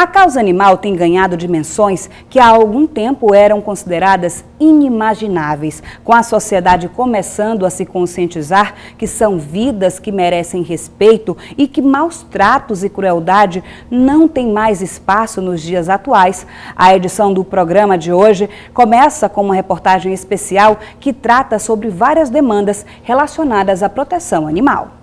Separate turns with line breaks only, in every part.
A causa animal tem ganhado dimensões que há algum tempo eram consideradas inimagináveis, com a sociedade começando a se conscientizar que são vidas que merecem respeito e que maus tratos e crueldade não têm mais espaço nos dias atuais. A edição do programa de hoje começa com uma reportagem especial que trata sobre várias demandas relacionadas à proteção animal.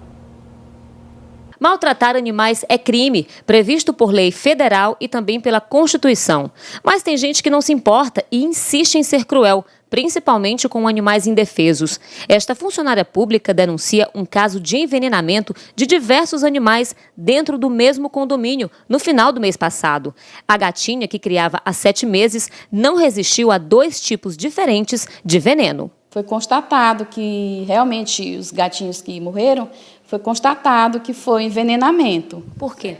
Maltratar animais é crime, previsto por lei federal e também pela Constituição. Mas tem gente que não se importa e insiste em ser cruel, principalmente com animais indefesos. Esta funcionária pública denuncia um caso de envenenamento de diversos animais dentro do mesmo condomínio, no final do mês passado. A gatinha, que criava há 7 meses, não resistiu a 2 tipos diferentes de veneno.
Foi constatado que realmente os gatinhos que morreram, foi constatado que foi envenenamento.
Por quê?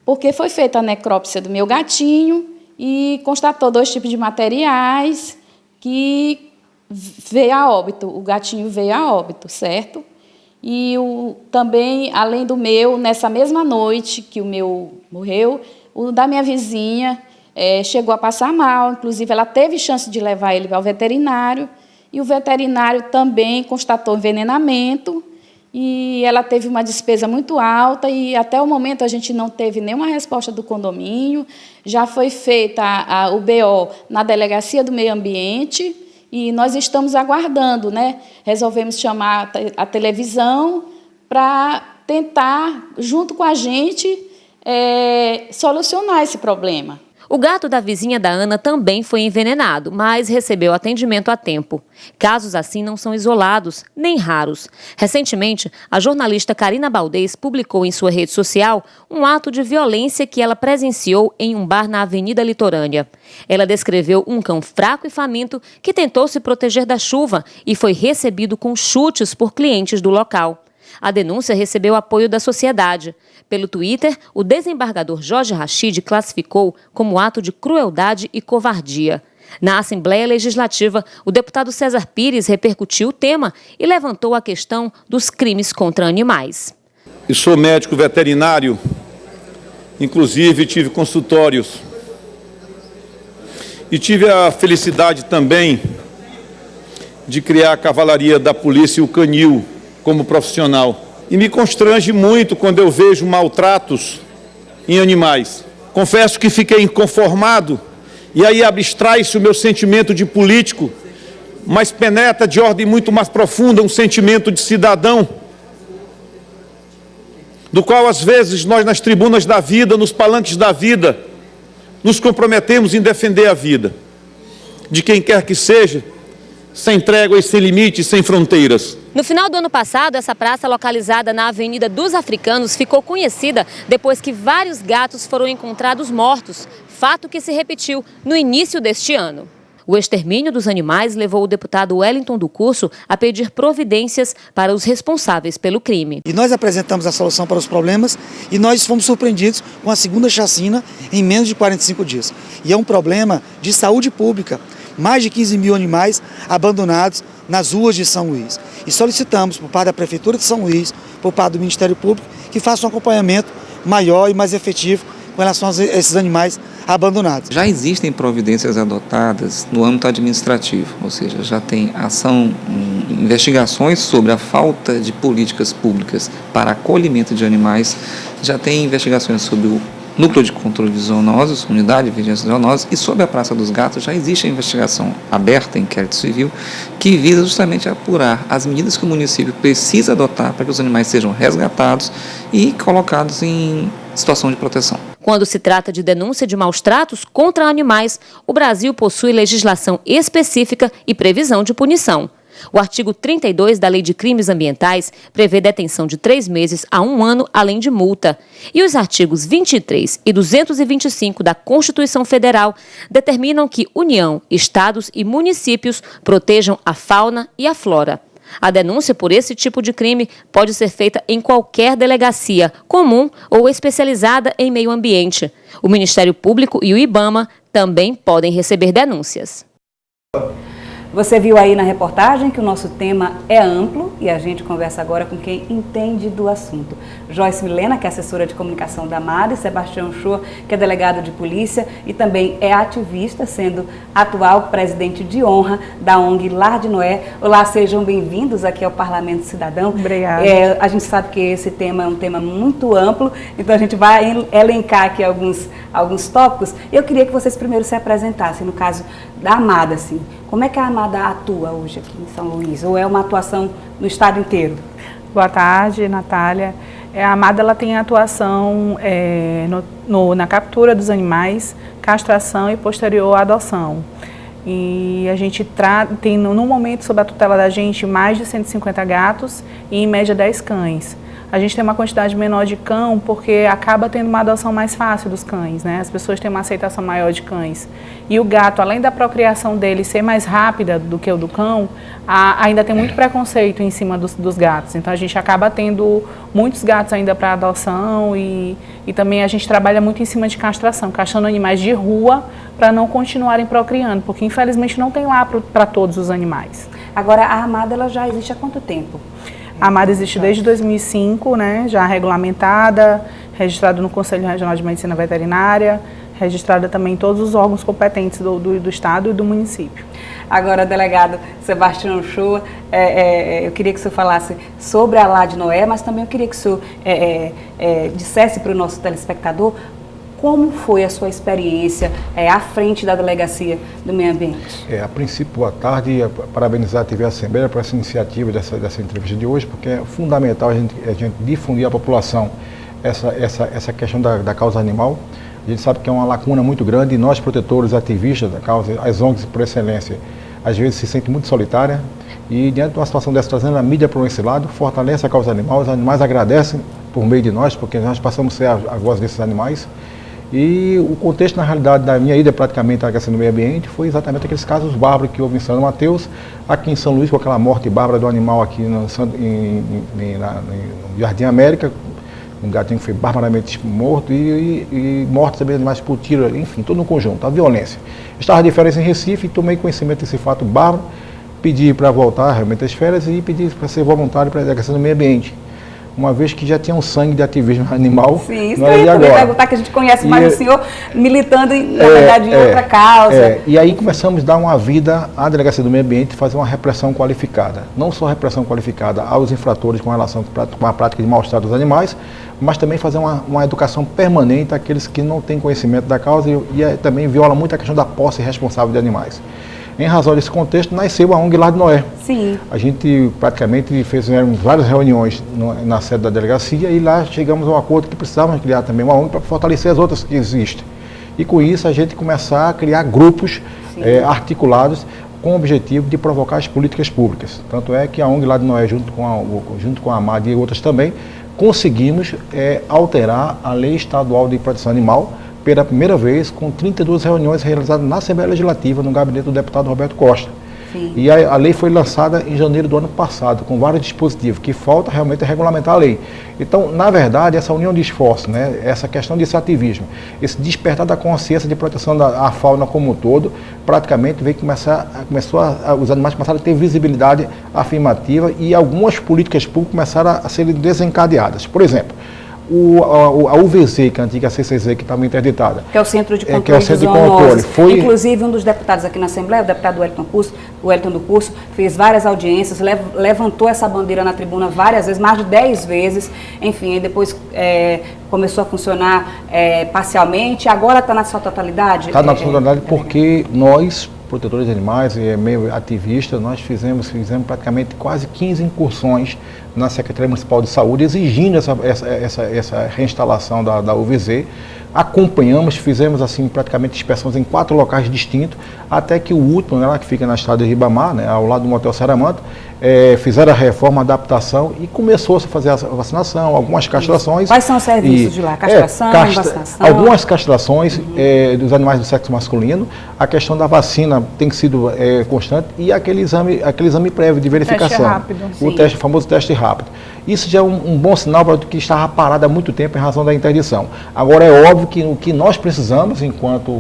Porque foi feita a necrópsia do meu gatinho e constatou 2 tipos de materiais que veio a óbito. O gatinho veio a óbito, certo? E também, além do meu, nessa mesma noite que o meu morreu, o da minha vizinha chegou a passar mal. Inclusive, ela teve chance de levar ele ao veterinário. E o veterinário também constatou envenenamento. E ela teve uma despesa muito alta e, até o momento, a gente não teve nenhuma resposta do condomínio. Já foi feita o BO na Delegacia do Meio Ambiente e nós estamos aguardando, né? Resolvemos chamar a televisão para tentar, junto com a gente, solucionar esse problema.
O gato da vizinha da Ana também foi envenenado, mas recebeu atendimento a tempo. Casos assim não são isolados, nem raros. Recentemente, a jornalista Karina Baldez publicou em sua rede social um ato de violência que ela presenciou em um bar na Avenida Litorânea. Ela descreveu um cão fraco e faminto que tentou se proteger da chuva e foi recebido com chutes por clientes do local. A denúncia recebeu apoio da sociedade. Pelo Twitter, o desembargador Jorge Rachid classificou como ato de crueldade e covardia. Na Assembleia Legislativa, o deputado César Pires repercutiu o tema e levantou a questão dos crimes contra animais.
Eu sou médico veterinário, inclusive tive consultórios. E tive a felicidade também de criar a cavalaria da polícia e o canil como profissional. E me constrange muito quando eu vejo maltratos em animais. Confesso que fiquei inconformado e aí abstrai-se o meu sentimento de político, mas penetra de ordem muito mais profunda um sentimento de cidadão, do qual às vezes nós nas tribunas da vida, nos palanques da vida, nos comprometemos em defender a vida de quem quer que seja, sem tréguas, sem limites, sem fronteiras.
No final do ano passado, essa praça localizada na Avenida dos Africanos ficou conhecida depois que vários gatos foram encontrados mortos, fato que se repetiu no início deste ano. O extermínio dos animais levou o deputado Wellington do Curso a pedir providências para os responsáveis pelo crime.
E nós apresentamos a solução para os problemas e nós fomos surpreendidos com a segunda chacina em menos de 45 dias. E é um problema de saúde pública. Mais de 15 mil animais abandonados nas ruas de São Luís. E solicitamos por parte da Prefeitura de São Luís, por parte do Ministério Público, que faça um acompanhamento maior e mais efetivo com relação a esses animais abandonados.
Já existem providências adotadas no âmbito administrativo, ou seja, já tem ação, investigações sobre a falta de políticas públicas para acolhimento de animais, já tem investigações sobre o Núcleo de Controle de Zoonoses, Unidade de Vigilância de Zoonoses, e sobre a Praça dos Gatos já existe a investigação aberta, inquérito civil, que visa justamente apurar as medidas que o município precisa adotar para que os animais sejam resgatados e colocados em situação de proteção.
Quando se trata de denúncia de maus tratos contra animais, o Brasil possui legislação específica e previsão de punição. O artigo 32 da Lei de Crimes Ambientais prevê detenção de 3 meses a 1 ano, além de multa. E os artigos 23 e 225 da Constituição Federal determinam que União, Estados e municípios protejam a fauna e a flora. A denúncia por esse tipo de crime pode ser feita em qualquer delegacia, comum ou especializada em meio ambiente. O Ministério Público e o IBAMA também podem receber denúncias.
Você viu aí na reportagem que o nosso tema é amplo e a gente conversa agora com quem entende do assunto. Joyce Milena, que é assessora de comunicação da AMADA, e Sebastião Shoa, que é delegado de polícia e também é ativista, sendo atual presidente de honra da ONG Lar de Noé. Olá, sejam bem-vindos aqui ao Parlamento Cidadão.
Obrigada.
A gente sabe que esse tema é um tema muito amplo, então a gente vai elencar aqui alguns tópicos. Eu queria que vocês primeiro se apresentassem, no caso da AMADA, assim. Como é que a AMADA atua hoje aqui em São Luís? Ou é uma atuação no estado inteiro?
Boa tarde, Natália. A AMADA ela tem atuação na captura dos animais, castração e posterior adoção. E a gente tem, no momento, sob a tutela da gente, mais de 150 gatos e, em média, 10 cães. A gente tem uma quantidade menor de cão porque acaba tendo uma adoção mais fácil dos cães, né? As pessoas têm uma aceitação maior de cães. E o gato, além da procriação dele ser mais rápida do que o do cão, ainda tem muito preconceito em cima dos gatos. Então a gente acaba tendo muitos gatos ainda para adoção e também a gente trabalha muito em cima de castração, castrando animais de rua para não continuarem procriando, porque infelizmente não tem lá para todos os animais.
Agora, a AMADA ela já existe há quanto tempo?
A AMADA existe desde 2005, né, já regulamentada, registrada no Conselho Regional de Medicina Veterinária, registrada também em todos os órgãos competentes do Estado e do município.
Agora, delegado Sebastião Shoa, eu queria que o senhor falasse sobre a Lar de Noé, mas também eu queria que o senhor dissesse para o nosso telespectador como foi a sua experiência à frente da Delegacia do Meio Ambiente.
A princípio, boa tarde, parabenizar a TV Assembleia por essa iniciativa dessa entrevista de hoje, porque é fundamental a gente difundir à população essa questão da causa animal. A gente sabe que é uma lacuna muito grande e nós, protetores, ativistas da causa, as ONGs por excelência, às vezes se sentem muito solitárias e diante de uma situação dessa, trazendo a mídia para esse lado, fortalece a causa animal, os animais agradecem por meio de nós, porque nós passamos a ser a voz desses animais. E o contexto, na realidade, da minha ida praticamente à Delegacia do Meio Ambiente foi exatamente aqueles casos bárbaros que houve em São Mateus, aqui em São Luís, com aquela morte bárbara do animal aqui no Jardim América, um gatinho que foi barbaramente morto e morte também de animais por tiro, enfim, todo um conjunto, a violência. Estava de férias em Recife e tomei conhecimento desse fato bárbaro, pedi para voltar realmente às férias e pedi para ser voluntário para a Delegacia do Meio Ambiente. Uma vez que já tinha um sangue de ativismo animal.
Sim, isso que eu ia perguntar, que a gente conhece mais o senhor militando, na verdade, em outra causa.
E aí começamos a dar uma vida à Delegacia do Meio Ambiente, fazer uma repressão qualificada. Não só repressão qualificada aos infratores com relação com a prática de maus-estar dos animais, mas também fazer uma educação permanente àqueles que não têm conhecimento da causa e também viola muito a questão da posse responsável de animais. Em razão desse contexto, nasceu a ONG Lar de Noé.
Sim.
A gente praticamente fez várias reuniões na sede da delegacia e lá chegamos a um acordo que precisávamos criar também uma ONG para fortalecer as outras que existem. E com isso a gente começar a criar grupos articulados com o objetivo de provocar as políticas públicas. Tanto é que a ONG Lar de Noé, junto com a AMADA e outras também, conseguimos alterar a Lei Estadual de Proteção Animal, pela primeira vez, com 32 reuniões realizadas na Assembleia Legislativa, no gabinete do deputado Roberto Costa. Sim. E a lei foi lançada em janeiro do ano passado, com vários dispositivos, que falta realmente regulamentar a lei. Então, na verdade, essa união de esforços, né, essa questão desse ativismo, esse despertar da consciência de proteção da fauna como um todo, praticamente os animais começaram a ter visibilidade afirmativa e algumas políticas públicas começaram a serem desencadeadas. Por exemplo, a UVZ, que é a antiga CCZ, que estava interditada.
Que é o Centro de Controle de
Zoonoses.
Inclusive, um dos deputados aqui na Assembleia, o deputado Wellington do Curso, fez várias audiências, levantou essa bandeira na tribuna várias vezes, mais de 10 vezes. Enfim, depois começou a funcionar parcialmente, agora está na sua totalidade?
Está na sua totalidade porque nós, protetores de animais e meio ativistas, nós fizemos praticamente quase 15 incursões na Secretaria Municipal de Saúde, exigindo essa reinstalação da UVZ. Acompanhamos, fizemos assim praticamente inspeções em 4 locais distintos, até que o último, lá que fica na estrada de Ribamar, né, ao lado do Motel Saramanto, fizeram a reforma, a adaptação e começou a fazer a vacinação, algumas castrações.
Quais são os serviços de lá? Castração, vacinação?
Algumas castrações dos animais do sexo masculino, a questão da vacina tem sido constante e aquele exame prévio de verificação.
Teste rápido.
O famoso teste rápido. rápido. Isso já é um bom sinal para que estava parado há muito tempo em razão da interdição. Agora, é óbvio que o que nós precisamos, enquanto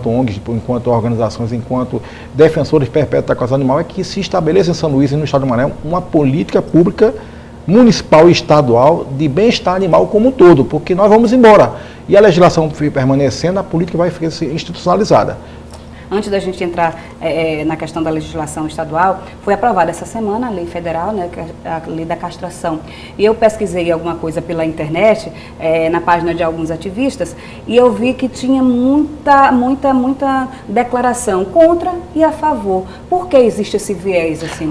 ONGs, enquanto organizações, enquanto defensores perpétuos da causa animal, é que se estabeleça em São Luís e no estado do Maranhão uma política pública municipal e estadual de bem-estar animal como um todo, porque nós vamos embora. E a legislação permanecendo, a política vai ficar institucionalizada.
Antes da gente entrar na questão da legislação estadual, foi aprovada essa semana a lei federal, né, a lei da castração. E eu pesquisei alguma coisa pela internet, na página de alguns ativistas, e eu vi que tinha muita declaração contra e a favor. Por que existe esse viés assim,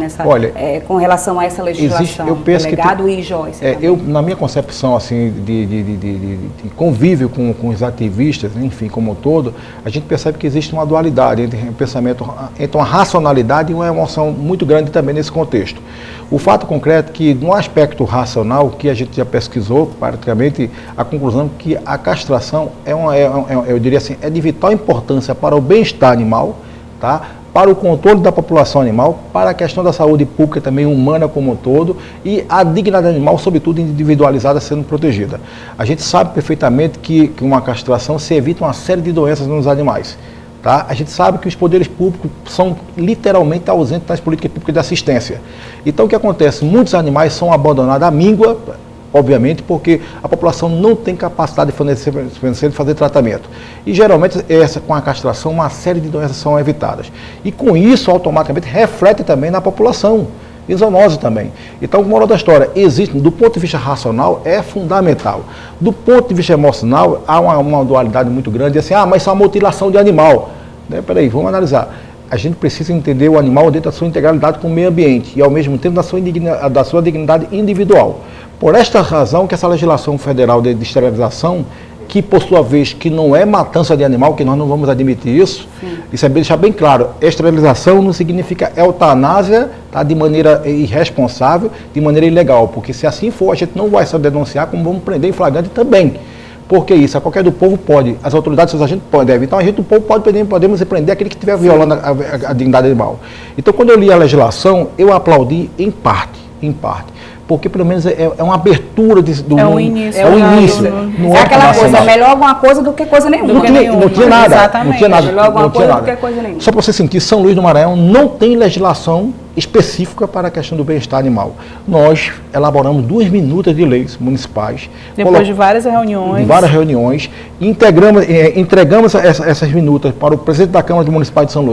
com relação a essa legislação?
Eu penso
delegado e Joyce.
Na minha concepção assim, de convívio com os ativistas, enfim, como um todo, a gente percebe que existe uma dualidade entre um pensamento, entre uma racionalidade e uma emoção muito grande também nesse contexto. O fato concreto é que, no aspecto racional, que a gente já pesquisou, praticamente, a conclusão é que a castração eu diria assim, é de vital importância para o bem-estar animal, tá? Para o controle da população animal, para a questão da saúde pública também humana como um todo e a dignidade animal, sobretudo individualizada, sendo protegida. A gente sabe perfeitamente que uma castração se evita uma série de doenças nos animais. Tá? A gente sabe que os poderes públicos são literalmente ausentes das políticas públicas de assistência. Então o que acontece? Muitos animais são abandonados à míngua, obviamente, porque a população não tem capacidade de fornecer de fazer tratamento. E geralmente, com a castração, uma série de doenças são evitadas. E com isso, automaticamente, reflete também na população. E zoonose também. Então, moral da história, existe, do ponto de vista racional, é fundamental. Do ponto de vista emocional, há uma dualidade muito grande, assim, mas isso é uma mutilação de animal. Peraí, vamos analisar. A gente precisa entender o animal dentro da sua integralidade com o meio ambiente e, ao mesmo tempo, da sua dignidade individual. Por esta razão que essa legislação federal de esterilização, que por sua vez que não é matança de animal, que nós não vamos admitir isso, isso é deixar bem claro, esterilização não significa eutanásia, tá, de maneira irresponsável, de maneira ilegal, porque se assim for, a gente não vai só denunciar, como vamos prender em flagrante também. Porque isso, a qualquer do povo pode, as autoridades, seus agentes podem, então a gente do povo podemos prender aquele que estiver violando a dignidade animal. Então quando eu li a legislação, eu aplaudi em parte. Porque pelo menos é uma abertura do
é o início.
É aquela coisa, é melhor alguma coisa do que coisa nenhuma.
Não tinha nada.
Exatamente.
Não tinha nada.
Melhor alguma coisa do que coisa nenhuma.
Só para você sentir, São Luís do Maranhão não tem legislação específica para a questão do bem-estar animal. Nós elaboramos 2 minutas de leis municipais.
Depois de várias reuniões.
Entregamos essas minutas para o presidente da Câmara Municipal de São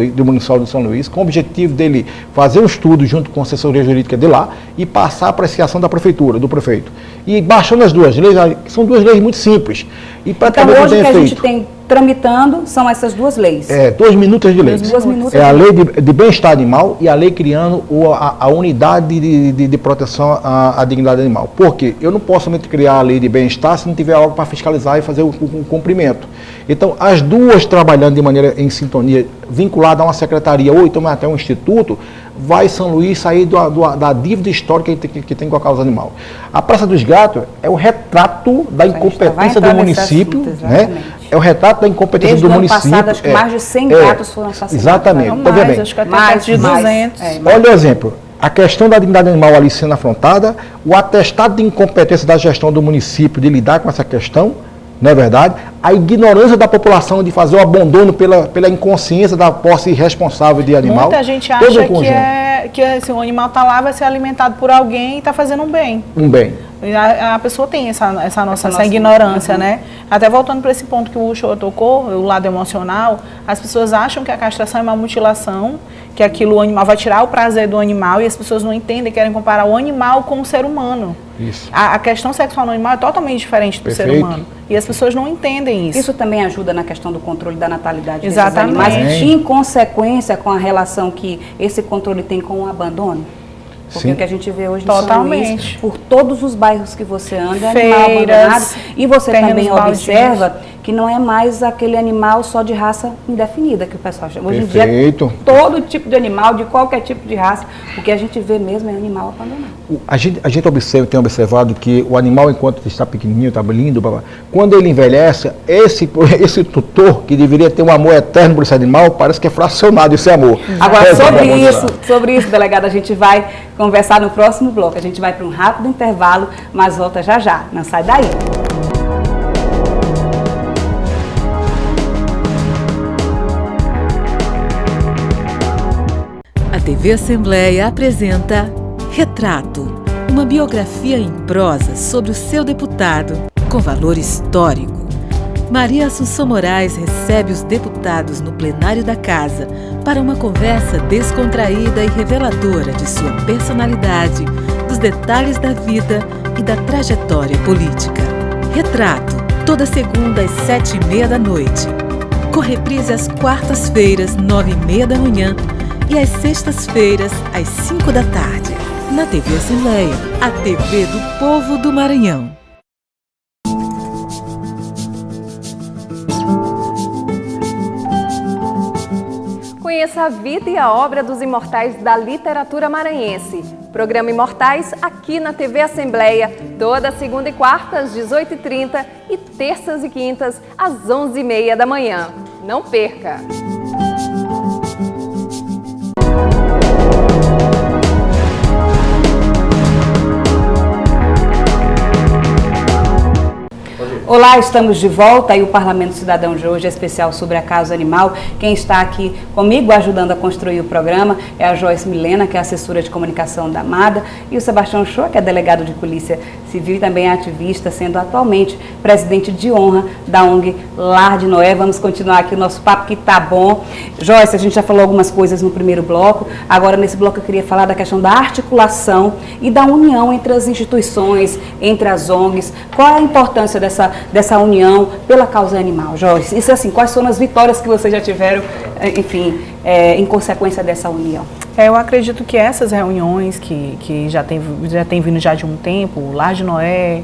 Luís, com o objetivo dele fazer um estudo junto com a assessoria jurídica de lá e passar a apreciação da prefeitura, do prefeito. E baixando as 2 leis, são 2 leis muito simples. E praticamente
então hoje o que a gente tem tramitando são essas 2 leis.
2 minutas de leis. É a lei de bem-estar animal e a lei criando a unidade de proteção à dignidade animal. Por quê? Eu não posso somente criar a lei de bem-estar se não tiver algo para fiscalizar e fazer o cumprimento. Então, as 2 trabalhando de maneira em sintonia, vinculada a uma secretaria ou então até um instituto, vai São Luís sair da dívida histórica que tem com a causa animal. A Praça dos Gatos é o retrato da incompetência do município, né? É o retrato da incompetência do município.
Passado, acho que mais de 100 gatos foram assassinados.
Exatamente.
Mais, acho que até mais de 200.
Olha o exemplo. A questão da dignidade animal ali sendo afrontada, o atestado de incompetência da gestão do município de lidar com essa questão, não é verdade? A ignorância da população de fazer o abandono pela inconsciência da posse irresponsável de animal.
Muita gente acha que assim, o animal está lá, vai ser alimentado por alguém e está fazendo um bem.
Um bem.
A pessoa tem essa ignorância, né? Até voltando para esse ponto que o senhor tocou, o lado emocional, as pessoas acham que a castração é uma mutilação, que o animal vai tirar o prazer do animal e as pessoas não entendem, querem comparar o animal com o ser humano.
Isso.
A questão sexual no animal é totalmente diferente do ser humano. E as pessoas não entendem isso.
Isso também ajuda na questão do controle da natalidade desses
Exatamente.
animais, em consequência com a relação que esse controle tem com o abandono. Porque
Sim.
o que a gente vê hoje
Totalmente.
em São Luís, por todos os bairros que você anda,
Feiras,
animal abandonado. E você também
terrenos
observa que não é mais aquele animal só de raça indefinida que o pessoal chama. Hoje em
Perfeito.
dia, todo tipo de animal, de qualquer tipo de raça, o que a gente vê mesmo é animal abandonado.
A gente tem observado que o animal, enquanto está pequenininho, está lindo, quando ele envelhece, esse tutor, que deveria ter um amor eterno por esse animal, parece que é fracionado esse amor.
Agora, sobre isso, delegado, a gente vai conversar no próximo bloco. A gente vai para um rápido intervalo, mas volta já já. Não sai daí.
A TV Assembleia apresenta Retrato, uma biografia em prosa sobre o seu deputado, com valor histórico. Maria Assunção Moraes recebe os deputados no plenário da Casa para uma conversa descontraída e reveladora de sua personalidade, dos detalhes da vida e da trajetória política. Retrato, toda segunda às 7h30 da noite. Com reprise às quartas-feiras, 9h30 da manhã e às sextas-feiras, às 5 da tarde. Na TV Assembleia, a TV do Povo do Maranhão.
Conheça a vida e a obra dos imortais da literatura maranhense. Programa Imortais aqui na TV Assembleia, toda segunda e quarta às 18h30 e terças e quintas às 11h30 da manhã. Não perca!
Olá, estamos de volta e o Parlamento Cidadão de hoje é especial sobre a causa animal. Quem está aqui comigo ajudando a construir o programa é a Joyce Milena, que é assessora de comunicação da AMADA, e o Sebastião Shoa, que é delegado de Polícia Civil e também é ativista, sendo atualmente presidente de honra da ONG Lar de Noé. Vamos continuar aqui o nosso papo que tá bom. Joyce, a gente já falou algumas coisas no primeiro bloco, agora nesse bloco eu queria falar da questão da articulação e da união entre as instituições, entre as ONGs. Qual é a importância dessa união pela causa animal, Joyce? Isso assim, quais foram as vitórias que vocês já tiveram, enfim, em consequência dessa união?
Eu acredito que essas reuniões que já tem vindo já de um tempo, o Lar de Noé,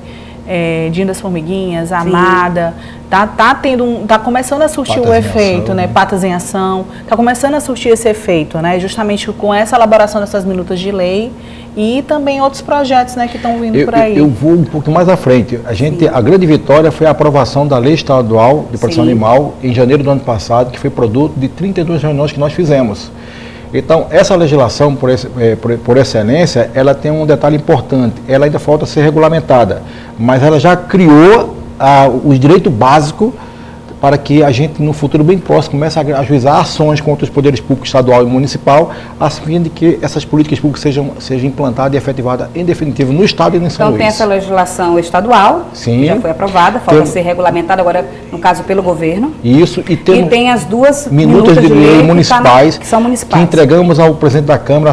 Dia das Formiguinhas, a Amada, tá começando a surtir o efeito, né? Patas em Ação, tá começando a surtir esse efeito, né? Justamente com essa elaboração dessas minutas de lei e também outros projetos, né, que estão vindo por aí.
Eu vou um pouco mais à frente. A grande vitória foi a aprovação da Lei Estadual de Proteção Animal em janeiro do ano passado, que foi produto de 32 reuniões que nós fizemos. Então, essa legislação, por excelência, ela tem um detalhe importante. Ela ainda falta ser regulamentada, mas ela já criou os direitos básicos para que a gente, no futuro bem próximo, comece a ajuizar ações contra os poderes públicos estadual e municipal, a fim de que essas políticas públicas sejam implantadas e efetivadas em definitivo no Estado e no São Luís.
Então tem essa legislação estadual, que já foi aprovada, falta ser regulamentada agora, no caso, pelo governo.
Isso, e tem
as duas
minutas de lei municipais,
que são municipais,
que entregamos ao presidente da Câmara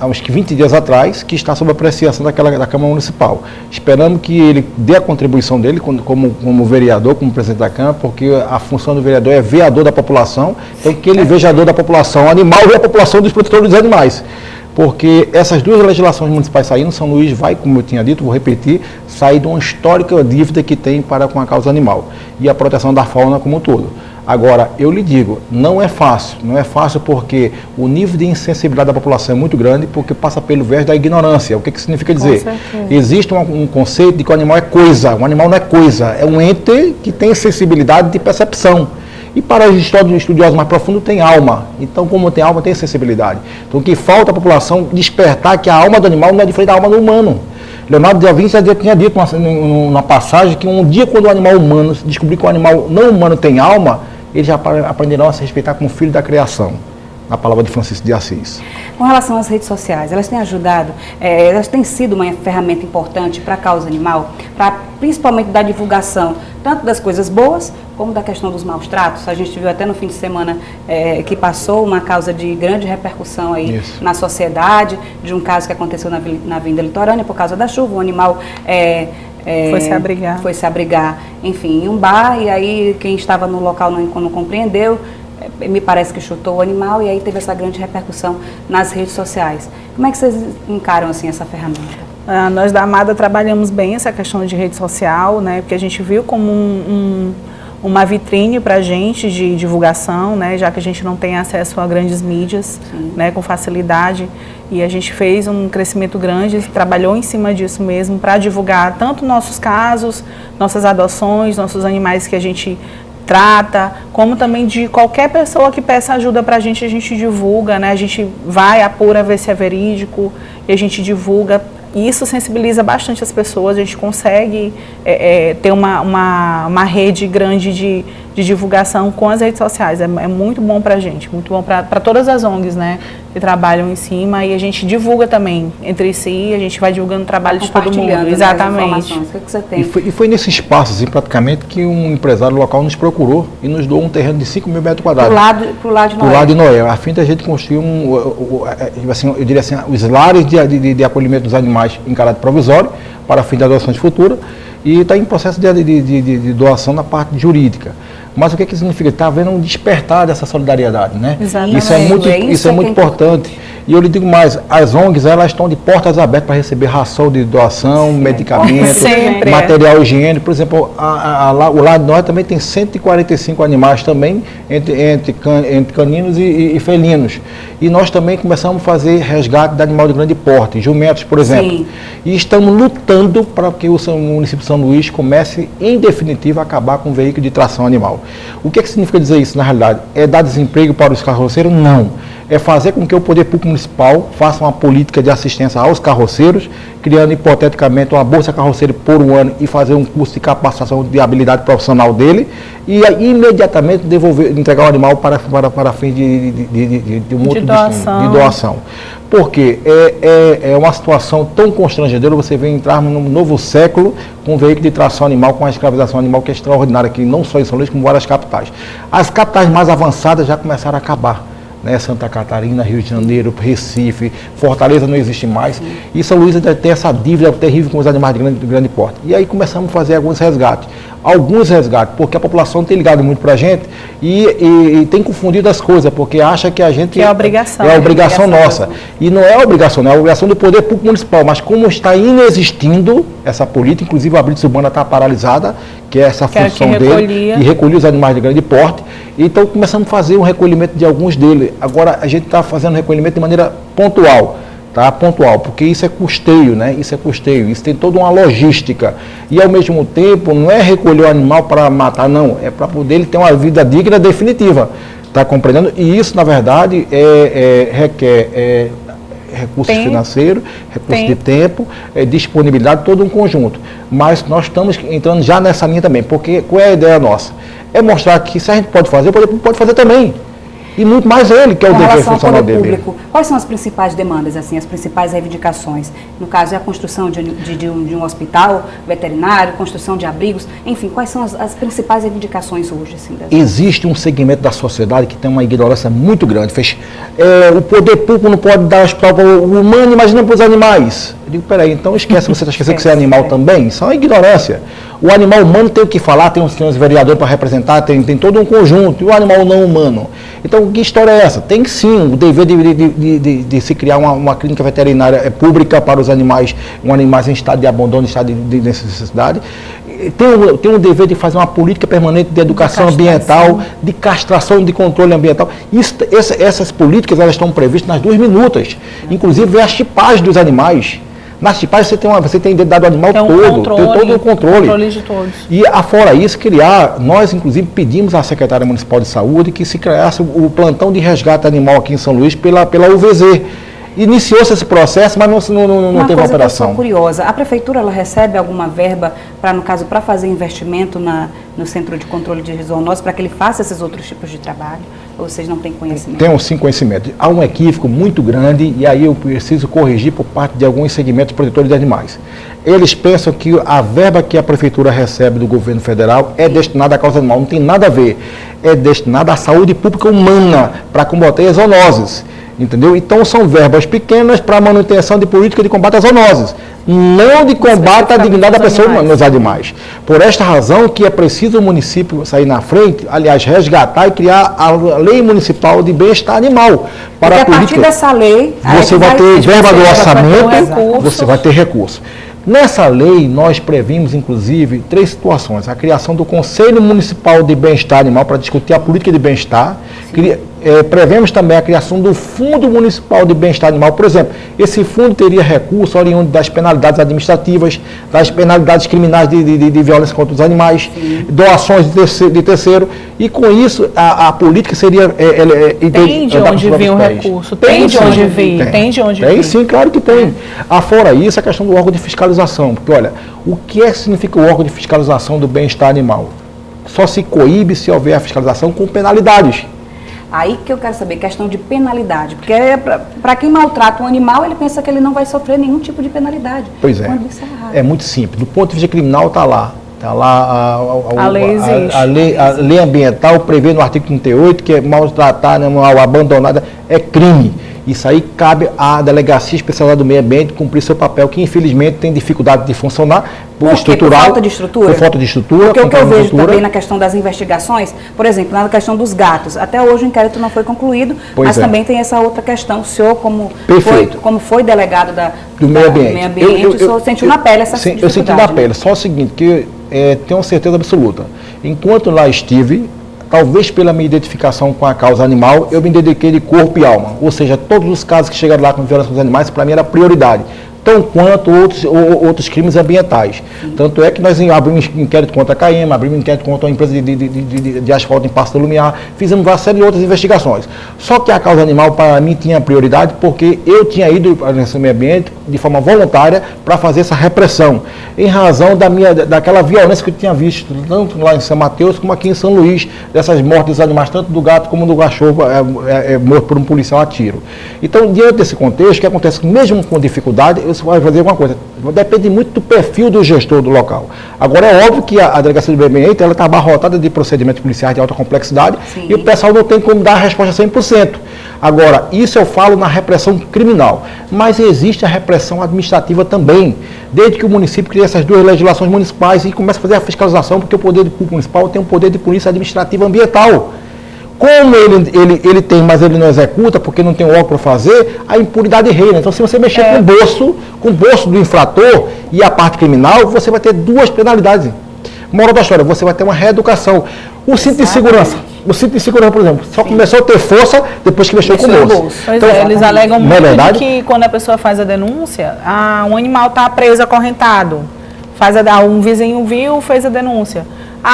há uns 20 dias atrás, que está sob apreciação da Câmara Municipal. Esperamos que ele dê a contribuição dele como vereador, como presidente da Câmara, porque a função do vereador é vereador da população, então que ele veja a dor da população animal e a população dos protetores dos animais. Porque essas duas legislações municipais saindo, São Luís vai, como eu tinha dito, vou repetir, sair de uma histórica dívida que tem para com a causa animal e a proteção da fauna como um todo. Agora, eu lhe digo, não é fácil porque o nível de insensibilidade da população é muito grande, porque passa pelo viés da ignorância. O que significa dizer? Existe um conceito de que o animal é coisa, o animal não é coisa, é um ente que tem sensibilidade de percepção. E para os estudiosos mais profundos tem alma. Então, como tem alma, tem sensibilidade. Então, o que falta à população despertar que a alma do animal não é diferente da alma do humano. Leonardo da Vinci já tinha dito numa passagem que um dia, quando o animal humano descobrir que o animal não humano tem alma, eles já aprenderão a se respeitar como filho da criação, na palavra de Francisco de Assis.
Com relação às redes sociais, elas têm ajudado, elas têm sido uma ferramenta importante para a causa animal, para principalmente da divulgação, tanto das coisas boas, como da questão dos maus tratos. A gente viu até no fim de semana que passou uma causa de grande repercussão aí na sociedade, de um caso que aconteceu na Avenida Litorânea por causa da chuva, um animal... Foi se abrigar, enfim, em um bar, e aí quem estava no local não compreendeu, me parece que chutou o animal, e aí teve essa grande repercussão nas redes sociais. Como é que vocês encaram assim essa ferramenta?
Nós da AMADA trabalhamos bem essa questão de rede social, né, porque a gente viu como uma vitrine para a gente de divulgação, né, já que a gente não tem acesso a grandes mídias, né, com facilidade. E a gente fez um crescimento grande, trabalhou em cima disso mesmo para divulgar tanto nossos casos, nossas adoções, nossos animais que a gente trata, como também de qualquer pessoa que peça ajuda para a gente divulga, né? A gente vai, apura, ver se é verídico e a gente divulga. E isso sensibiliza bastante as pessoas, a gente consegue ter uma rede grande de divulgação com as redes sociais. É muito bom para a gente, muito bom para todas as ONGs, né, que trabalham em cima, e a gente divulga também entre si, a gente vai divulgando o trabalho de todo mundo. Exatamente.
O que você tem?
E foi nesse espaço, assim, praticamente, que um empresário local nos procurou e nos doou um terreno de 5 mil metros quadrados.
Pro lado de Noé.
Do lado de Noé, a fim de a gente construir assim, eu diria assim, os lares de acolhimento dos animais em caráter provisório, para fim de adoções futuras, e está em processo de doação na parte jurídica. Mas o que significa? Está havendo um despertar dessa solidariedade, né?
Exatamente.
Isso é muito importante. E eu lhe digo mais, as ONGs, elas estão de portas abertas para receber ração de doação, medicamento, material higiênico. Por exemplo, o lado de nós também tem 145 animais também, entre caninos e felinos. E nós também começamos a fazer resgate de animal de grande porte, jumentos, por exemplo. Sim. E estamos lutando para que o município de São Luís comece, em definitiva, a acabar com o veículo de tração animal. O que significa dizer isso, na realidade? É dar desemprego para os carroceiros? Não. É fazer com que o Poder Público Municipal faça uma política de assistência aos carroceiros, criando hipoteticamente uma bolsa carroceiro por um ano e fazer um curso de capacitação de habilidade profissional dele e imediatamente entregar o animal para fins de um outro destino, de doação. Porque é uma situação tão constrangedora, você vem entrar num novo século com um veículo de tração animal, com a escravização animal que é extraordinária aqui, não só em São Luís, como em várias capitais. As capitais mais avançadas já começaram a acabar. Né, Santa Catarina, Rio de Janeiro, Recife, Fortaleza não existe mais. E São Luís ainda tem essa dívida terrível com os animais de grande porte. E aí começamos a fazer alguns resgates. Porque a população tem ligado muito para a gente e tem confundido as coisas, porque acha que a gente...
Que é obrigação.
É a obrigação nossa. E não é obrigação, não é a obrigação do Poder Público Municipal. Mas como está inexistindo essa política, inclusive a Blitz Urbana está paralisada, que é essa função dele, e recolher os animais de grande porte. Então começamos a fazer um recolhimento de alguns deles. Agora a gente está fazendo recolhimento de maneira pontual. Tá? Pontual, porque isso é custeio, né? Isso é custeio, isso tem toda uma logística. E ao mesmo tempo, não é recolher o animal para matar, não. É para poder ele ter uma vida digna definitiva. Está compreendendo? E isso, na verdade, requer recursos financeiros, recursos de tempo, disponibilidade, todo um conjunto. Mas nós estamos entrando já nessa linha também, porque qual é a ideia nossa? É mostrar que se a gente pode fazer, o Poder Público pode fazer também. E muito mais ele, que é o dever funcional dele. Público,
quais são as principais demandas, assim, as principais reivindicações? No caso, é a construção de um hospital veterinário, construção de abrigos, enfim, quais são as principais reivindicações hoje? Assim,
Existe um segmento da sociedade que tem uma ignorância muito grande. O poder público não pode dar hospital para o humano, imagina para os animais. Eu digo, peraí, então esquece, você está esquecendo que você é animal também? Isso é uma ignorância. O animal humano tem o que falar, tem uns vereadores para representar, tem todo um conjunto, e o animal não humano. Então, que história é essa? Tem sim o dever de se criar uma clínica veterinária pública para os animais em estado de abandono, em estado de necessidade. Tem um dever de fazer uma política permanente de educação ambiental, de castração, de controle ambiental. Essas políticas elas estão previstas nas 2 minutas. Inclusive, a chipagem dos animais. Nas chipagens você tem identidade do animal todo, tem todo o controle
de todos.
E afora isso, nós inclusive pedimos à Secretaria Municipal de Saúde que se criasse o plantão de resgate animal aqui em São Luís pela UVZ. Iniciou-se esse processo, mas não teve uma operação.
Eu sou curiosa, a Prefeitura ela recebe alguma verba, para fazer investimento no Centro de Controle de Zoonoses, para que ele faça esses outros tipos de trabalho? Ou vocês não têm conhecimento?
Temos sim conhecimento. Há um equívoco muito grande, e aí eu preciso corrigir por parte de alguns segmentos protetores de animais. Eles pensam que a verba que a Prefeitura recebe do governo federal é destinada à causa animal. Não tem nada a ver. É destinada à saúde pública humana, para combater as zoonoses. Entendeu? Então são verbas pequenas para manutenção de política de combate às zoonoses, não de combate à dignidade da pessoa nos animais. Por esta razão que é preciso o município sair na frente, aliás, resgatar e criar a lei municipal de bem-estar animal.
Para a partir dessa lei,
você vai ter verba do orçamento, você vai ter recurso. Nessa lei, nós previmos, inclusive, 3 situações. A criação do Conselho Municipal de Bem-Estar Animal para discutir a política de bem-estar. Prevemos também a criação do Fundo Municipal de Bem-Estar Animal. Por exemplo, esse fundo teria recurso oriundo das penalidades administrativas, das penalidades criminais de violência contra os animais, doações de terceiro, e com isso a política seria...
Tem de onde vir o recurso? Tem de onde vir? Tem de onde vir?
Tem sim, claro que tem. Afora isso, a questão do órgão de fiscalização. Porque, olha, o que significa o órgão de fiscalização do bem-estar animal? Só se coíbe se houver a fiscalização com penalidades.
Aí que eu quero saber, questão de penalidade, porque para quem maltrata um animal, ele pensa que ele não vai sofrer nenhum tipo de penalidade.
Pois é.
Quando isso é errado.
É muito simples. Do ponto de vista criminal, está lá. Está lá
a lei existe.
A lei ambiental prevê no artigo 38 que maltratar animal abandonado é crime. Isso aí cabe à Delegacia Especializada do Meio Ambiente cumprir seu papel, que infelizmente tem dificuldade de funcionar por estrutural. Por falta de estrutura? Por falta de estrutura.
Porque o que eu vejo também na questão das investigações, por exemplo, na questão dos gatos, até hoje o inquérito não foi concluído, mas também tem essa outra questão. O senhor, como foi delegado do Meio Ambiente, o senhor sentiu na pele essa dificuldade?
Eu senti na pele. Só o seguinte, que tenho certeza absoluta. Enquanto lá estive, talvez pela minha identificação com a causa animal, eu me dediquei de corpo e alma. Ou seja, todos os casos que chegaram lá com violência contra os animais, para mim era prioridade. Tão quanto outros crimes ambientais. Tanto é que nós abrimos inquérito contra a CAEMA, abrimos inquérito contra a empresa de asfalto em Passo do Lumiar, fizemos uma série de outras investigações. Só que a causa animal, para mim, tinha prioridade porque eu tinha ido para o meio ambiente de forma voluntária para fazer essa repressão, em razão daquela violência que eu tinha visto, tanto lá em São Mateus como aqui em São Luís, dessas mortes dos animais, tanto do gato como do cachorro morto por um policial a tiro. Então, diante desse contexto, o que acontece mesmo com dificuldade, eu vai fazer alguma coisa. Depende muito do perfil do gestor do local. Agora, é óbvio que a Delegacia do Meio Ambiente está abarrotada de procedimentos policiais de alta complexidade. Sim. E o pessoal não tem como dar a resposta 100%. Agora, isso eu falo na repressão criminal. Mas existe a repressão administrativa também. Desde que o município cria essas 2 legislações municipais e começa a fazer a fiscalização, porque o poder público municipal tem um poder de polícia administrativa ambiental. Como ele tem, mas ele não executa, porque não tem órgão para fazer, a impunidade reina. Então, se você mexer com o bolso do infrator e a parte criminal, você vai ter 2 penalidades. Moral da história, você vai ter uma reeducação. O cinto de segurança, por exemplo, só começou a ter força depois que mexeu com o bolso.
Pois então, eles alegam muito que quando a pessoa faz a denúncia, um animal está preso, acorrentado. Um vizinho viu, fez a denúncia.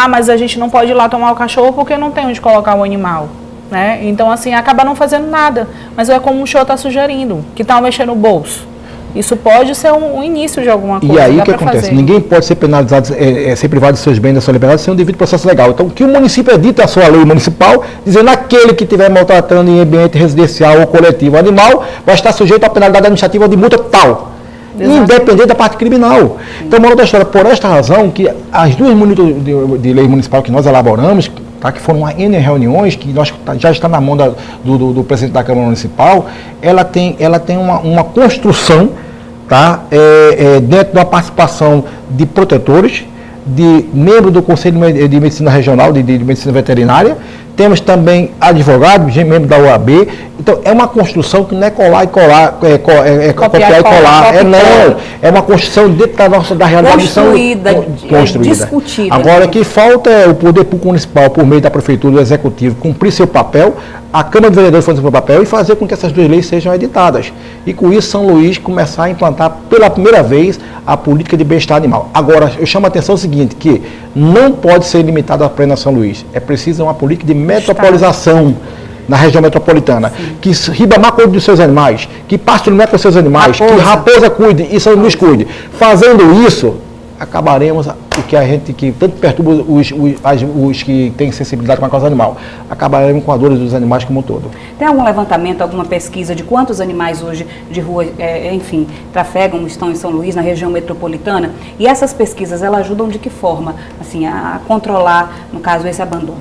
Mas a gente não pode ir lá tomar o cachorro porque não tem onde colocar o animal, né? Então, assim, acaba não fazendo nada. Mas é como o senhor está sugerindo, que está mexendo no bolso. Isso pode ser um início de alguma coisa.
E aí o que acontece? Ninguém pode ser penalizado, ser privado de seus bens, da sua liberdade, sem um devido processo legal. Então, que o município edita a sua lei municipal, dizendo que aquele que estiver maltratando em ambiente residencial ou coletivo animal, vai estar sujeito à penalidade administrativa de multa tal. Independente da parte criminal. Então, moral da história, por esta razão, que as 2 de lei municipal que nós elaboramos, que foram uma N reuniões, que já está na mão do presidente da Câmara Municipal, ela tem uma construção, dentro da participação de protetores, de membro do Conselho de Medicina Regional, de Medicina Veterinária, temos também advogados, membro da OAB. Então, é uma construção que não é colar e colar, copiar e colar. É uma construção dentro da realidade construída. Discutida. Agora, o que falta é o poder público municipal, por meio da prefeitura, do executivo, cumprir seu papel, a Câmara de Vereadores fazer seu papel e fazer com que essas 2 leis sejam editadas. E com isso, São Luís começar a implantar pela primeira vez a política de bem-estar animal. Agora, eu chamo a atenção o seguinte, que não pode ser limitado apenas a São Luís. É preciso uma política de metropolização na região metropolitana. Sim. Que Ribamar cuide dos seus animais, que Pasto Lumiar com os seus animais, que Raposa cuide e São Luís cuide. Fazendo isso, acabaremos o que a gente, que tanto perturba os que têm sensibilidade com a causa animal, acabaremos com a dor dos animais como um todo.
Tem algum levantamento, alguma pesquisa de quantos animais hoje de rua, trafegam, estão em São Luís, na região metropolitana? E essas pesquisas, elas ajudam de que forma, assim, a controlar, no caso, esse abandono?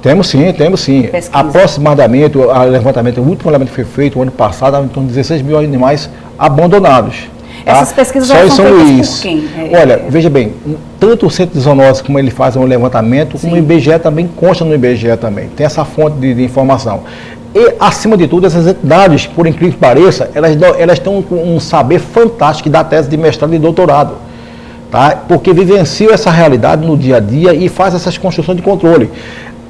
Temos sim. Pesquisa. Aproximadamente, o último levantamento que foi feito o ano passado, em torno de 16 mil animais abandonados.
Essas pesquisas já são feitas por quem?
Olha, veja bem, tanto o Centro de Zoonose, como ele faz um levantamento, como o IBGE também consta no IBGE também. Tem essa fonte de informação. E, acima de tudo, essas entidades, por incrível que pareça, elas estão com um saber fantástico da tese de mestrado e doutorado, tá? Porque vivenciam essa realidade no dia a dia e faz essas construções de controle.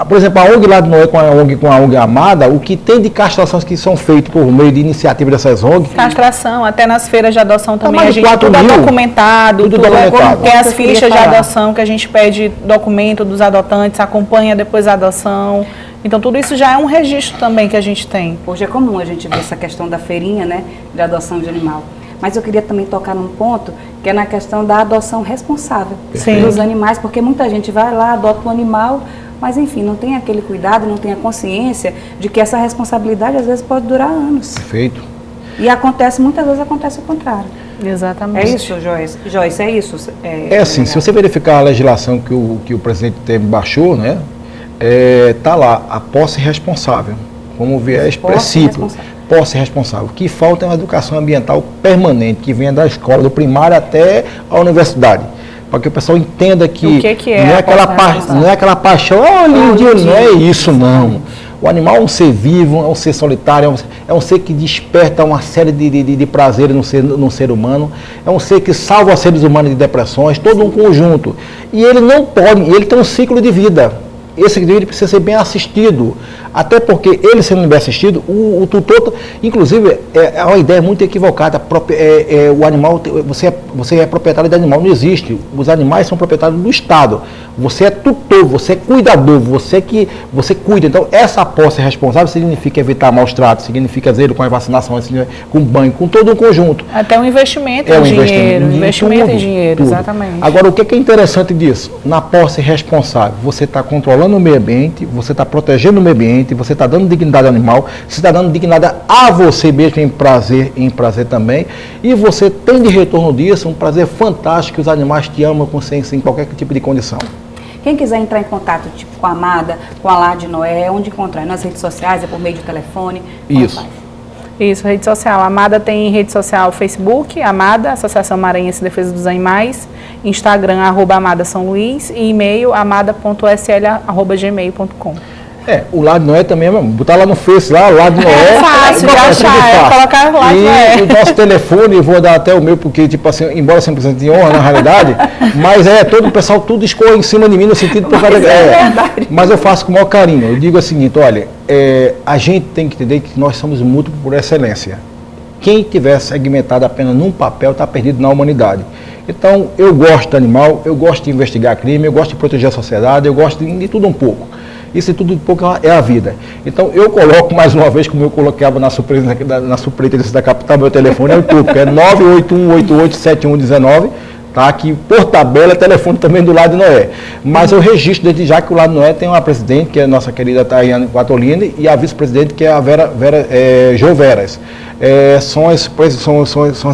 Por exemplo, a ONG lá de Noé com a ONG Amada, o que tem de castrações que são feitas por meio de iniciativa dessas ONGs...
Castração, até nas feiras de adoção também,
mais
a
de
gente
4
tudo é
mil,
documentado,
tudo documentado.
Tem as fichas de adoção que a gente pede documento dos adotantes, acompanha depois a adoção. Então, tudo isso já é um registro também que a gente tem.
Hoje é comum a gente ver essa questão da feirinha, né, de adoção de animal. Mas eu queria também tocar num ponto que é na questão da adoção responsável dos animais, porque muita gente vai lá, adota um animal, mas enfim, não tem aquele cuidado, não tem a consciência de que essa responsabilidade às vezes pode durar anos.
Perfeito.
E muitas vezes acontece o contrário.
Exatamente.
É isso, Joyce? Joyce, é isso?
É assim, se você verificar a legislação que o presidente Temer baixou, né, tá lá, a posse responsável, como viés princípio. Posse responsável. O que falta é uma educação ambiental permanente, que venha da escola, do primário até a universidade. Para que o pessoal entenda que,
não
é aquela paixão, lindinho, não é isso não. O animal é um ser vivo, é um ser solitário, é um ser que desperta uma série de prazeres no ser humano, é um ser que salva os seres humanos de depressões, todo um conjunto. E ele não pode, ele tem um ciclo de vida. Esse indivíduo precisa ser bem assistido, até porque ele sendo bem assistido, o tutor, inclusive, é uma ideia muito equivocada, o animal, você é proprietário do animal, não existe, os animais são proprietários do Estado, você é tutor, você é cuidador, você cuida, então essa posse responsável significa evitar maus tratos, significa zelo com as vacinações, com banho, com todo um conjunto.
Até um investimento em dinheiro, investimento em dinheiro, exatamente.
Agora, o que é interessante disso? Na posse responsável, você está controlando o meio ambiente, você está protegendo o meio ambiente, você está dando dignidade ao animal, você está dando dignidade a você mesmo em prazer também, e você tem de retorno disso um prazer fantástico que os animais te amam sem qualquer tipo de condição.
Quem quiser entrar em contato com a Amada, com a Lar de Noé, onde encontrar? Nas redes sociais, é por meio de telefone?
Isso.
Isso, rede social. A Amada tem rede social Facebook, Amada, Associação Maranhense de Defesa dos Animais, Instagram, @Amada São Luís, e e-mail amada.sl@gmail.com.
O Lar de Noé também, botar lá no Face, lá, Lar de Noé.
É fácil de achar, colocar Lar de Noé.
E o nosso telefone, eu vou dar até o meu, porque, tipo assim, embora 100% de honra, na realidade, mas todo o pessoal, tudo escorre em cima de mim, no sentido por causa mas eu faço com o maior carinho. Eu digo o seguinte, olha, a gente tem que entender que nós somos múltiplos por excelência. Quem tiver segmentado apenas num papel está perdido na humanidade. Então, eu gosto do animal, eu gosto de investigar crime, eu gosto de proteger a sociedade, eu gosto de tudo um pouco. Isso tudo um pouco é a vida. Então, eu coloco mais uma vez, como eu colocava na supretendência da capital, meu telefone é o público, é 981887119, tá? Que por tabela, telefone também do Lar de Noé. Mas eu registro desde já que o Lar de Noé tem uma presidente, que é a nossa querida Tayane Guatolini, e a vice-presidente, que é a Jo Veras. São as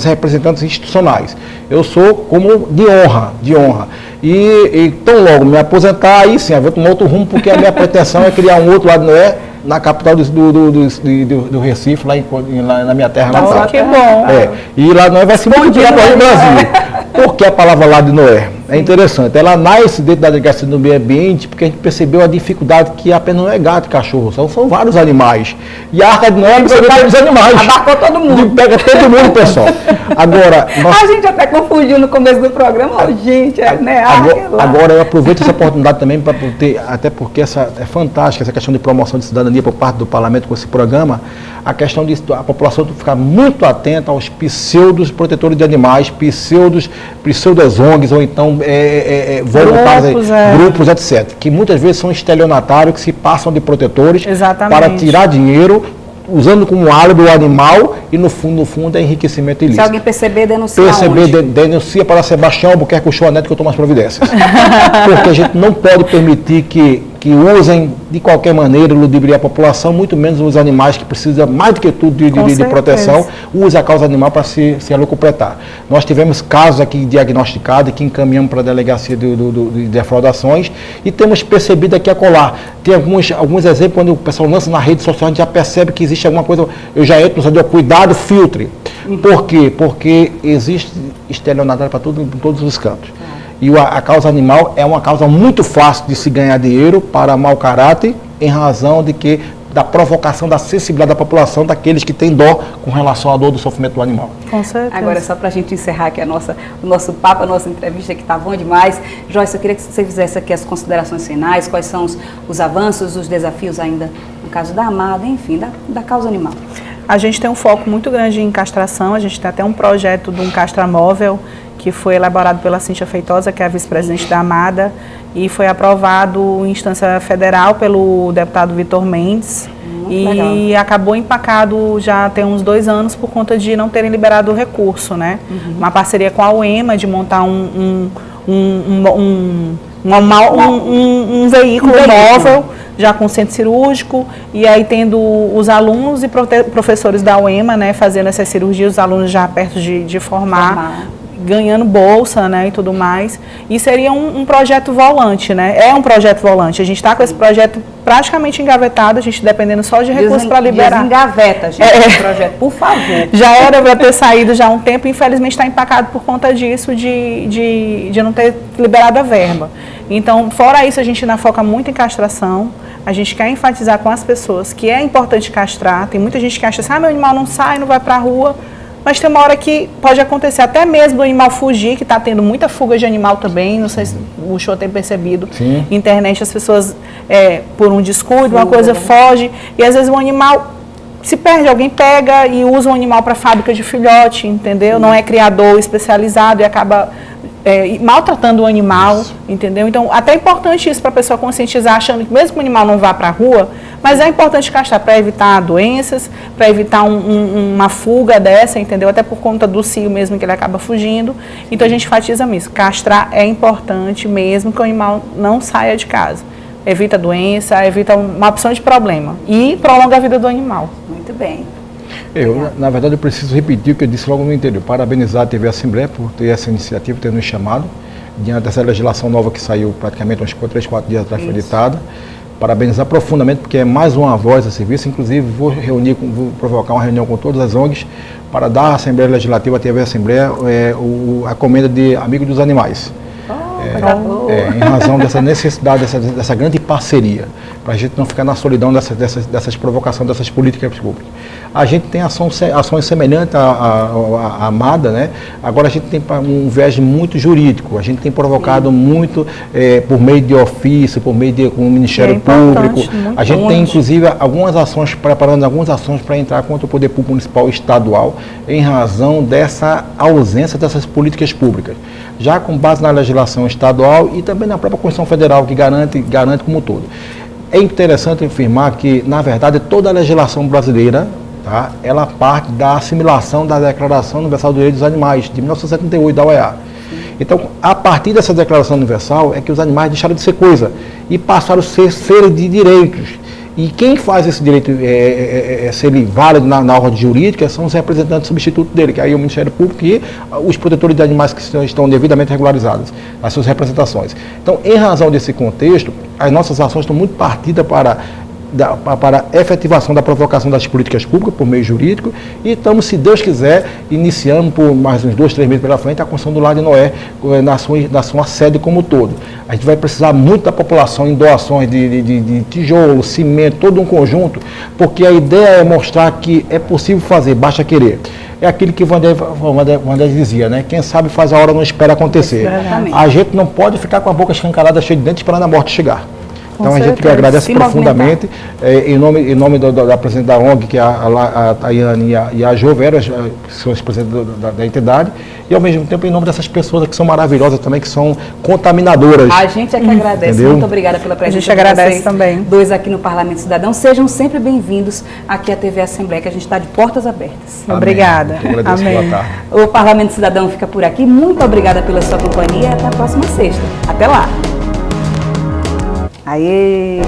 representantes institucionais. Eu sou como de honra. E tão logo me aposentar, aí sim, eu vou tomar outro rumo, porque a minha pretensão é criar um outro Lar de Noé na capital do Recife, lá na minha terra natal.
Que bom.
E Lar de Noé vai se multiplicar para o Brasil. Por que a palavra Lar de Noé? É interessante. Ela nasce dentro da delegacia do meio ambiente porque a gente percebeu a dificuldade que apenas não é gato e cachorro, são vários animais. E a Arca de Noé absorveu todos os animais.
Abarcou todo mundo.
Pega todo mundo, pessoal. Agora,
a gente até confundiu no começo do programa. Gente, né?
Agora eu aproveito essa oportunidade também para ter, até porque é fantástica essa questão de promoção de cidadania por parte do parlamento com esse programa, a questão de a população ficar muito atenta aos pseudos protetores de animais, pseudas ONGs, ou então voluntários, grupos, etc. Que muitas vezes são estelionatários, que se passam de protetores para tirar dinheiro, usando como álibi o animal, e no fundo é enriquecimento ilícito.
Se alguém perceber, denuncia
denuncia para Sebastião Albuquerque Uchoa Neto, que eu tomo as providências. Porque a gente não pode permitir que usem de qualquer maneira ludibriar a população, muito menos os animais que precisam, mais do que tudo, de proteção, usa a causa animal para se alocupletar. Nós tivemos casos aqui diagnosticados que encaminhamos para a delegacia de defraudações e temos percebido aqui a colar. Tem alguns exemplos, quando o pessoal lança na rede social, a gente já percebe que existe alguma coisa, eu já entro no sentido, cuidado, filtre. Por quê? Porque existe estelionatário para todos os cantos. E a causa animal é uma causa muito fácil de se ganhar dinheiro para mau caráter, em razão da provocação, da sensibilidade da população, daqueles que têm dó com relação à dor do sofrimento do animal.
Com certeza.
Agora, só para a gente encerrar aqui o nosso papo, a nossa entrevista, que está bom demais. Joyce, eu queria que você fizesse aqui as considerações finais, quais são os avanços, os desafios ainda no caso da Amada, enfim, da causa animal.
A gente tem um foco muito grande em castração, a gente tem até um projeto de um castramóvel que foi elaborado pela Cíntia Feitosa, que é a vice-presidente da Amada, e foi aprovado em instância federal pelo deputado Vitor Mendes. E acabou empacado já tem uns 2 anos por conta de não terem liberado o recurso, né? Uma parceria com a UEMA de montar um veículo móvel, já com centro cirúrgico, e aí tendo os alunos e professores da UEMA, né, fazendo essas cirurgias, os alunos já perto de formar, ganhando bolsa, né, e tudo mais. E seria um projeto volante, né? É um projeto volante. A gente está com esse projeto praticamente engavetado, a gente dependendo só de recursos para liberar.
Desengaveta, gente, esse projeto, por favor.
Já era para ter saído já há um tempo, infelizmente está empacado por conta disso, de não ter liberado a verba. Então, fora isso, a gente ainda foca muito em castração. A gente quer enfatizar com as pessoas que é importante castrar. Tem muita gente que acha assim, meu animal não sai, não vai para a rua. Mas tem uma hora que pode acontecer até mesmo do animal fugir, que está tendo muita fuga de animal também, não sei se o senhor tem percebido. Sim. Internet, as pessoas, por um descuido, uma coisa foge, e às vezes o animal se perde, alguém pega e usa o animal para fábrica de filhote, entendeu? Não é criador especializado e acaba maltratando o animal, entendeu? Então, até é importante isso para a pessoa conscientizar, achando que mesmo que o animal não vá para a rua, mas é importante castrar para evitar doenças, para evitar uma fuga dessa, entendeu? Até por conta do cio mesmo que ele acaba fugindo. Então, a gente enfatiza isso. Castrar é importante mesmo que o animal não saia de casa. Evita doença, evita uma opção de problema e prolonga a vida do animal.
Muito bem.
Na verdade, eu preciso repetir o que eu disse logo no interior. Parabenizar a TV Assembleia por ter essa iniciativa, ter nos chamado, diante dessa legislação nova que saiu praticamente uns 3, 4 dias atrás, foi editada. Parabenizar profundamente, porque é mais uma voz a serviço. Inclusive, vou provocar uma reunião com todas as ONGs para dar à Assembleia Legislativa, à TV Assembleia, a comenda de Amigo dos Animais. Em razão dessa necessidade, dessa grande parceria, para a gente não ficar na solidão dessas provocações, dessas políticas públicas. A gente tem ações semelhantes à Amada, né? Agora a gente tem um viés muito jurídico, a gente tem provocado muito por meio de ofício, por meio com o Ministério Público. A gente tem inclusive preparando algumas ações para entrar contra o Poder Público Municipal e Estadual, em razão dessa ausência dessas políticas públicas, já com base na legislação estadual e também na própria Constituição Federal, que garante como um todo. É interessante afirmar que, na verdade, toda a legislação brasileira, tá, ela parte da assimilação da Declaração Universal dos Direitos dos Animais, de 1978, da OEA. Então, a partir dessa Declaração Universal é que os animais deixaram de ser coisa e passaram a ser seres de direitos. E quem faz esse direito ser válido na ordem jurídica são os representantes substitutos dele, que aí é o Ministério Público e os protetores de animais que estão devidamente regularizados, as suas representações. Então, em razão desse contexto, as nossas ações estão muito partidas para a efetivação da provocação das políticas públicas por meio jurídico e estamos, se Deus quiser, iniciando por mais uns 2, 3 meses pela frente a construção do Lar de Noé na sua sede como um todo. A gente vai precisar muito da população em doações de tijolo, cimento, todo um conjunto, porque a ideia é mostrar que é possível fazer, basta querer. É aquilo que o Vander dizia, né? Quem sabe faz a hora, não espera acontecer. A gente não pode ficar com a boca escancarada, cheia de dentes, esperando a morte chegar. Então a gente agradece profundamente, em nome da presidente da ONG, que é a Tayane e a Jo Vera, que são os presidentes da entidade, e ao mesmo tempo em nome dessas pessoas que são maravilhosas também, que são contaminadoras.
A gente é que agradece, entendeu? Muito obrigada pela presença.
A gente agradece também.
Dois aqui no Parlamento Cidadão, sejam sempre bem-vindos aqui à TV Assembleia, que a gente está de portas abertas.
Amém. Obrigada.
Agradeço. Boa tarde.
O Parlamento Cidadão fica por aqui, muito obrigada pela sua companhia e até a próxima sexta. Até lá! Aê!